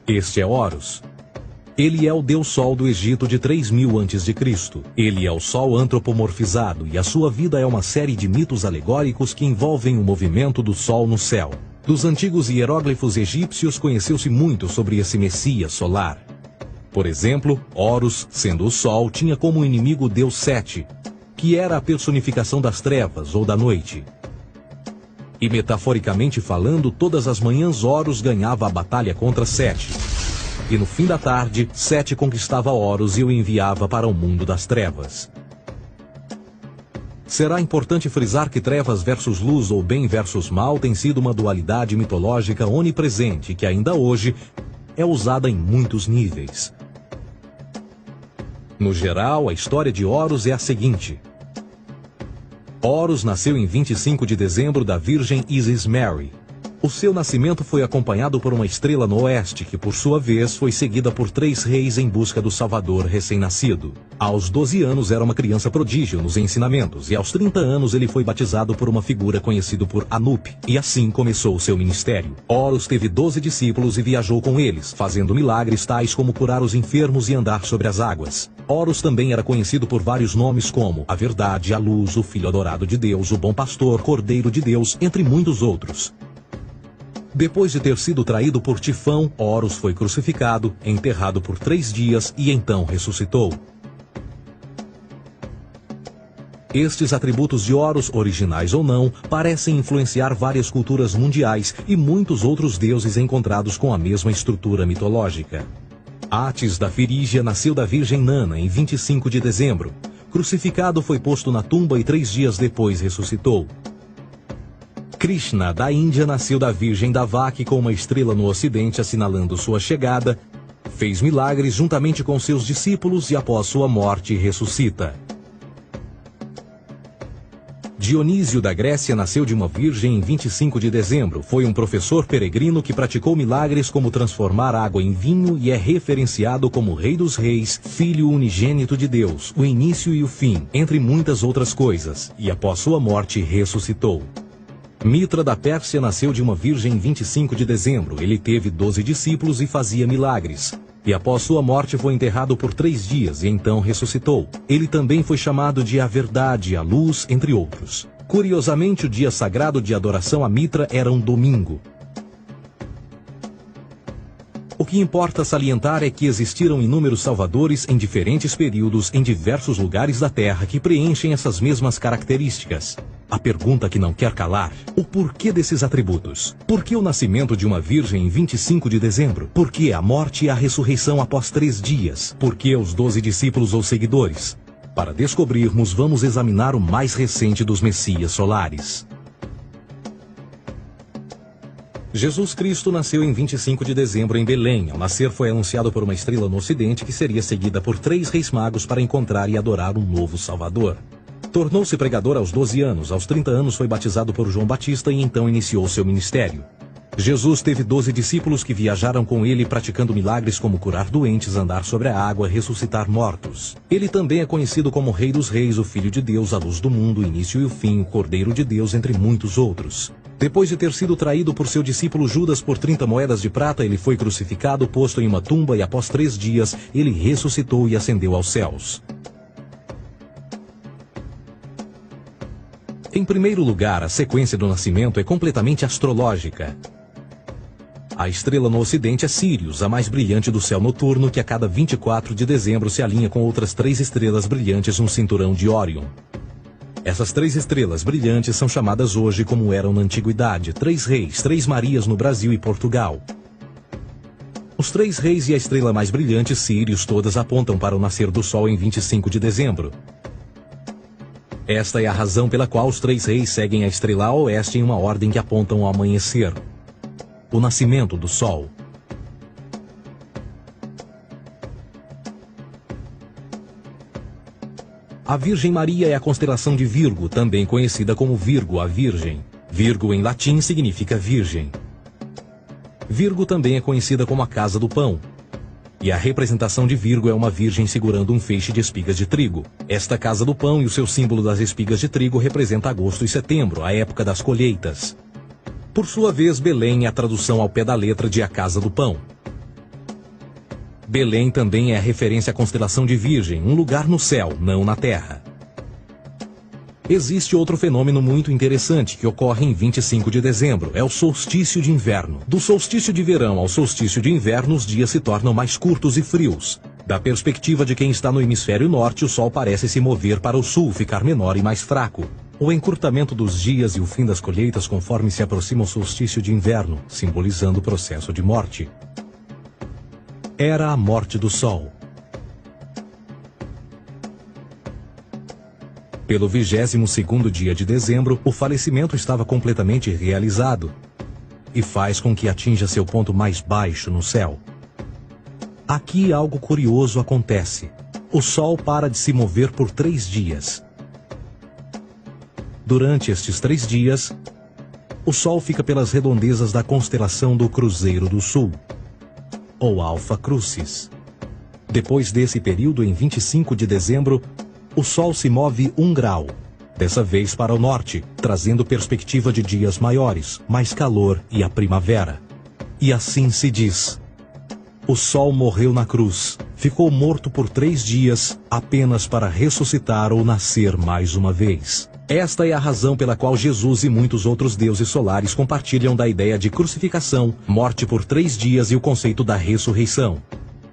Este é Horus. Ele é o deus Sol do Egito de 3000 a.C. Ele é o Sol antropomorfizado e a sua vida é uma série de mitos alegóricos que envolvem o movimento do Sol no céu. Dos antigos hieróglifos egípcios conheceu-se muito sobre esse Messias solar. Por exemplo, Horus, sendo o Sol, tinha como inimigo o deus Sete, que era a personificação das trevas ou da noite. E metaforicamente falando, todas as manhãs Horus ganhava a batalha contra Sete. E no fim da tarde, Sete conquistava Horus e o enviava para o mundo das trevas. Será importante frisar que trevas versus luz ou bem versus mal tem sido uma dualidade mitológica onipresente que ainda hoje é usada em muitos níveis. No geral, a história de Horus é a seguinte. Horus nasceu em 25 de dezembro da Virgem Isis Mary. O seu nascimento foi acompanhado por uma estrela no oeste, que por sua vez foi seguida por 3 reis em busca do Salvador recém-nascido. Aos 12 anos era uma criança prodígio nos ensinamentos, e aos 30 anos ele foi batizado por uma figura conhecida por Anup, e assim começou o seu ministério. Horus teve 12 discípulos e viajou com eles, fazendo milagres tais como curar os enfermos e andar sobre as águas. Horus também era conhecido por vários nomes como a Verdade, a Luz, o Filho Adorado de Deus, o Bom Pastor, Cordeiro de Deus, entre muitos outros. Depois de ter sido traído por Tifão, Horus foi crucificado, enterrado por 3 dias e então ressuscitou. Estes atributos de Horus, originais ou não, parecem influenciar várias culturas mundiais e muitos outros deuses encontrados com a mesma estrutura mitológica. Atis da Firígia nasceu da Virgem Nana em 25 de dezembro. Crucificado, foi posto na tumba e 3 dias depois ressuscitou. Krishna, da Índia, nasceu da Virgem Davaki com uma estrela no ocidente assinalando sua chegada, fez milagres juntamente com seus discípulos e após sua morte ressuscita. Dionísio da Grécia nasceu de uma virgem em 25 de dezembro. Foi um professor peregrino que praticou milagres como transformar água em vinho e é referenciado como Rei dos Reis, Filho unigênito de Deus, o início e o fim, entre muitas outras coisas, e após sua morte ressuscitou. Mitra da Pérsia nasceu de uma virgem em 25 de dezembro. Ele teve 12 discípulos e fazia milagres. E após sua morte foi enterrado por 3 dias e então ressuscitou. Ele também foi chamado de a Verdade, a Luz, entre outros. Curiosamente, o dia sagrado de adoração a Mitra era um domingo. O que importa salientar é que existiram inúmeros salvadores em diferentes períodos em diversos lugares da Terra que preenchem essas mesmas características. A pergunta que não quer calar: o porquê desses atributos? Por que o nascimento de uma virgem em 25 de dezembro? Por que a morte e a ressurreição após 3 dias? Por que os 12 discípulos ou seguidores? Para descobrirmos, vamos examinar o mais recente dos Messias solares. Jesus Cristo nasceu em 25 de dezembro em Belém. Ao nascer foi anunciado por uma estrela no ocidente que seria seguida por 3 reis magos para encontrar e adorar um novo Salvador. Tornou-se pregador aos 12 anos. Aos 30 anos foi batizado por João Batista e então iniciou seu ministério. Jesus teve 12 discípulos que viajaram com ele praticando milagres como curar doentes, andar sobre a água, ressuscitar mortos. Ele também é conhecido como Rei dos Reis, o Filho de Deus, a Luz do Mundo, o Início e o Fim, o Cordeiro de Deus, entre muitos outros. Depois de ter sido traído por seu discípulo Judas por 30 moedas de prata, ele foi crucificado, posto em uma tumba e após 3 dias ele ressuscitou e ascendeu aos céus. Em primeiro lugar, a sequência do nascimento é completamente astrológica. A estrela no ocidente é Sírius, a mais brilhante do céu noturno, que a cada 24 de dezembro se alinha com outras 3 estrelas brilhantes no cinturão de Órion. Essas 3 estrelas brilhantes são chamadas hoje como eram na antiguidade: 3 reis, 3 Marias no Brasil e Portugal. Os 3 reis e a estrela mais brilhante, Sírius, todas apontam para o nascer do Sol em 25 de dezembro. Esta é a razão pela qual os 3 reis seguem a estrela a oeste em uma ordem que apontam ao amanhecer. O nascimento do Sol. A Virgem Maria é a constelação de Virgo, também conhecida como Virgo, a Virgem. Virgo em latim significa virgem. Virgo também é conhecida como a Casa do Pão. E a representação de Virgo é uma virgem segurando um feixe de espigas de trigo. Esta Casa do Pão e o seu símbolo das espigas de trigo representa agosto e setembro, a época das colheitas. Por sua vez, Belém é a tradução ao pé da letra de a Casa do Pão. Belém também é referência à constelação de Virgem, um lugar no céu, não na terra. Existe outro fenômeno muito interessante que ocorre em 25 de dezembro, é o solstício de inverno. Do solstício de verão ao solstício de inverno, os dias se tornam mais curtos e frios. Da perspectiva de quem está no hemisfério norte, o sol parece se mover para o sul, ficar menor e mais fraco. O encurtamento dos dias e o fim das colheitas conforme se aproxima o solstício de inverno, simbolizando o processo de morte. Era a morte do sol. Pelo 22º dia de dezembro, o falecimento estava completamente realizado e faz com que atinja seu ponto mais baixo no céu. Aqui algo curioso acontece. O sol para de se mover por 3 dias. Durante estes 3 dias, o sol fica pelas redondezas da constelação do Cruzeiro do Sul, ou Alfa Crucis. Depois desse período, em 25 de dezembro, o sol se move 1 grau, dessa vez para o norte, trazendo perspectiva de dias maiores, mais calor e a primavera. E assim se diz: o sol morreu na cruz, ficou morto por 3 dias, apenas para ressuscitar ou nascer mais uma vez. Esta é a razão pela qual Jesus e muitos outros deuses solares compartilham da ideia de crucificação, morte por 3 dias e o conceito da ressurreição.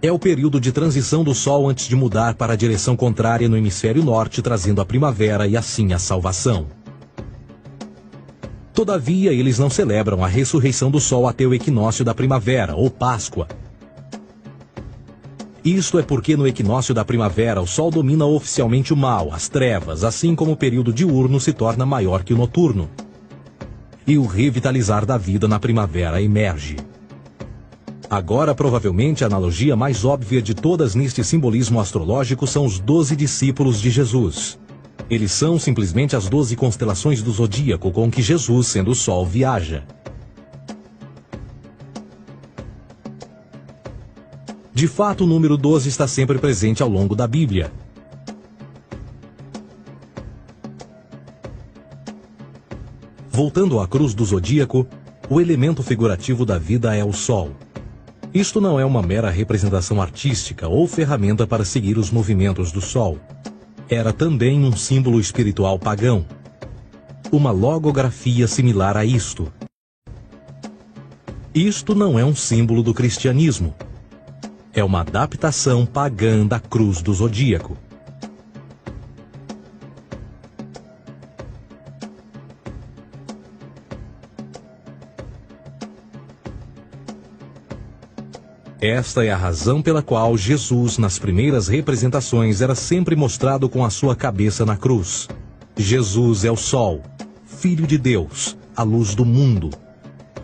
É o período de transição do Sol antes de mudar para a direção contrária no hemisfério norte, trazendo a primavera e assim a salvação. Todavia, eles não celebram a ressurreição do Sol até o equinócio da primavera, ou Páscoa. Isto é porque no equinócio da primavera o Sol domina oficialmente o mal, as trevas, assim como o período diurno se torna maior que o noturno. E o revitalizar da vida na primavera emerge. Agora, provavelmente, a analogia mais óbvia de todas neste simbolismo astrológico são os 12 discípulos de Jesus. Eles são simplesmente as 12 constelações do zodíaco com que Jesus, sendo o Sol, viaja. De fato, o número 12 está sempre presente ao longo da Bíblia. Voltando à cruz do zodíaco, o elemento figurativo da vida é o Sol. Isto não é uma mera representação artística ou ferramenta para seguir os movimentos do Sol. Era também um símbolo espiritual pagão. Uma logografia similar a isto. Isto não é um símbolo do cristianismo. É uma adaptação pagã da cruz do zodíaco. Esta é a razão pela qual Jesus, nas primeiras representações, era sempre mostrado com a sua cabeça na cruz. Jesus é o Sol, Filho de Deus, a luz do mundo,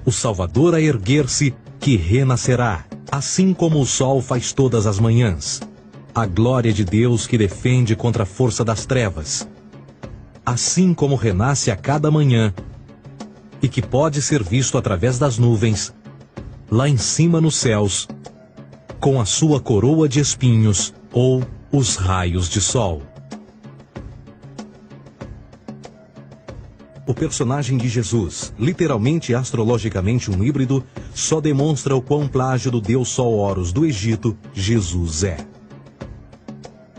o Salvador a erguer-se, que renascerá, assim como o Sol faz todas as manhãs. A glória de Deus que defende contra a força das trevas. Assim como renasce a cada manhã, e que pode ser visto através das nuvens, lá em cima nos céus, com a sua coroa de espinhos ou os raios de sol. O personagem de Jesus, literalmente e astrologicamente um híbrido, só demonstra o quão plágio do deus Sol Horus do Egito Jesus é.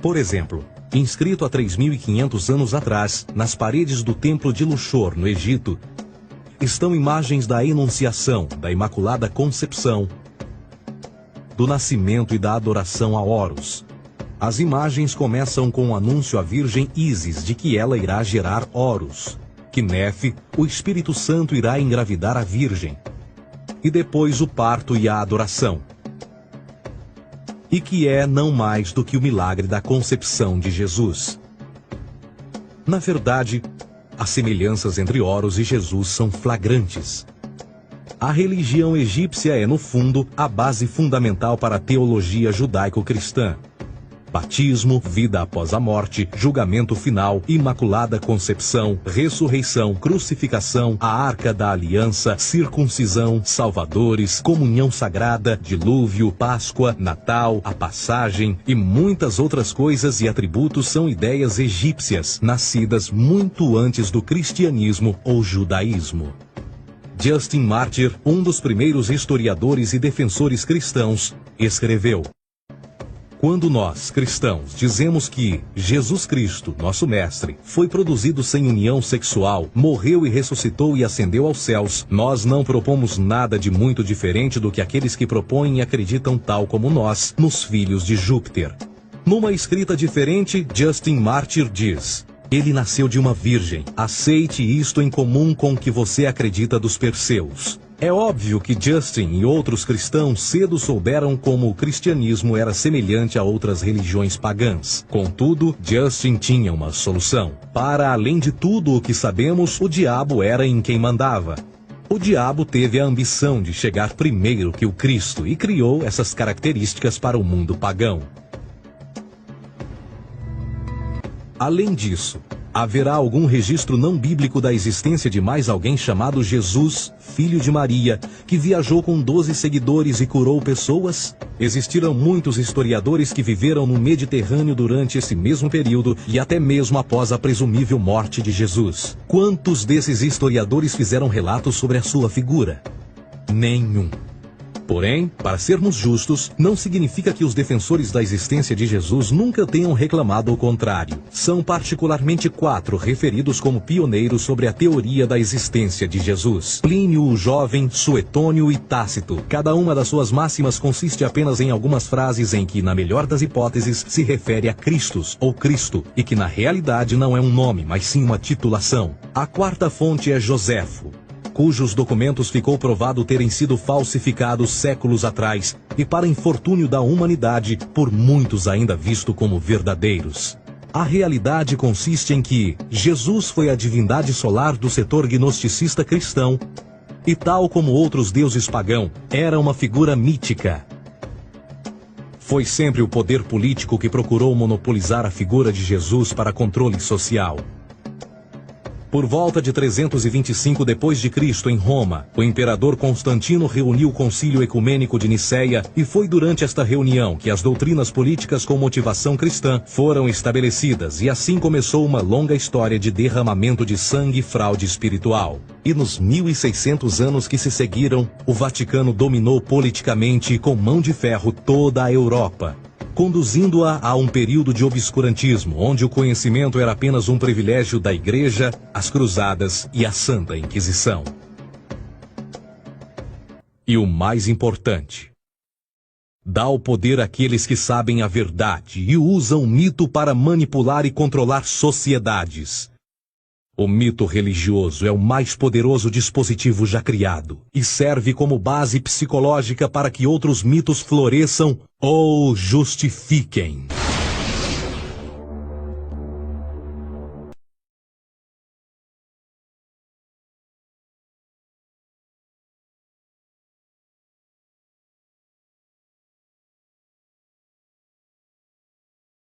Por exemplo, inscrito há 3.500 anos atrás, nas paredes do templo de Luxor, no Egito, estão imagens da Enunciação, da Imaculada Concepção, do nascimento e da adoração a Horus. As imagens começam com o anúncio à Virgem Ísis de que ela irá gerar Horus, que Nefe, o Espírito Santo, irá engravidar a Virgem, e depois o parto e a adoração, e que é não mais do que o milagre da concepção de Jesus. Na verdade, as semelhanças entre Horus e Jesus são flagrantes. A religião egípcia é, no fundo, a base fundamental para a teologia judaico-cristã. Batismo, vida após a morte, julgamento final, imaculada concepção, ressurreição, crucificação, a arca da aliança, circuncisão, salvadores, comunhão sagrada, dilúvio, Páscoa, Natal, a passagem e muitas outras coisas e atributos são ideias egípcias, nascidas muito antes do cristianismo ou judaísmo. Justin Martyr, um dos primeiros historiadores e defensores cristãos, escreveu: Quando nós, cristãos, dizemos que Jesus Cristo, nosso Mestre, foi produzido sem união sexual, morreu e ressuscitou e ascendeu aos céus, nós não propomos nada de muito diferente do que aqueles que propõem e acreditam tal como nós, nos filhos de Júpiter. Numa escrita diferente, Justin Martyr diz: ele nasceu de uma virgem. Aceite isto em comum com o que você acredita dos Perseus. É óbvio que Justin e outros cristãos cedo souberam como o cristianismo era semelhante a outras religiões pagãs. Contudo, Justin tinha uma solução. Para além de tudo o que sabemos, o diabo era em quem mandava. O diabo teve a ambição de chegar primeiro que o Cristo e criou essas características para o mundo pagão. Além disso, haverá algum registro não bíblico da existência de mais alguém chamado Jesus, filho de Maria, que viajou com 12 seguidores e curou pessoas? Existiram muitos historiadores que viveram no Mediterrâneo durante esse mesmo período e até mesmo após a presumível morte de Jesus. Quantos desses historiadores fizeram relatos sobre a sua figura? Nenhum. Porém, para sermos justos, não significa que os defensores da existência de Jesus nunca tenham reclamado o contrário. São particularmente 4 referidos como pioneiros sobre a teoria da existência de Jesus: Plínio o Jovem, Suetônio e Tácito. Cada uma das suas máximas consiste apenas em algumas frases em que, na melhor das hipóteses, se refere a Christus ou Cristo, e que na realidade não é um nome, mas sim uma titulação. A 4ª fonte é Joséfo, cujos documentos ficou provado terem sido falsificados séculos atrás e, para infortúnio da humanidade, por muitos ainda visto como verdadeiros. A realidade consiste em que Jesus foi a divindade solar do setor gnosticista cristão e, tal como outros deuses pagãos, era uma figura mítica. Foi sempre o poder político que procurou monopolizar a figura de Jesus para controle social. Por volta de 325 d.C., em Roma, o imperador Constantino reuniu o Concílio Ecumênico de Niceia e foi durante esta reunião que as doutrinas políticas com motivação cristã foram estabelecidas e assim começou uma longa história de derramamento de sangue e fraude espiritual. E nos 1600 anos que se seguiram, o Vaticano dominou politicamente e com mão de ferro toda a Europa, conduzindo-a a um período de obscurantismo, onde o conhecimento era apenas um privilégio da Igreja, as Cruzadas e a Santa Inquisição. E o mais importante: dá o poder àqueles que sabem a verdade e usam o mito para manipular e controlar sociedades. O mito religioso é o mais poderoso dispositivo já criado e serve como base psicológica para que outros mitos floresçam ou justifiquem.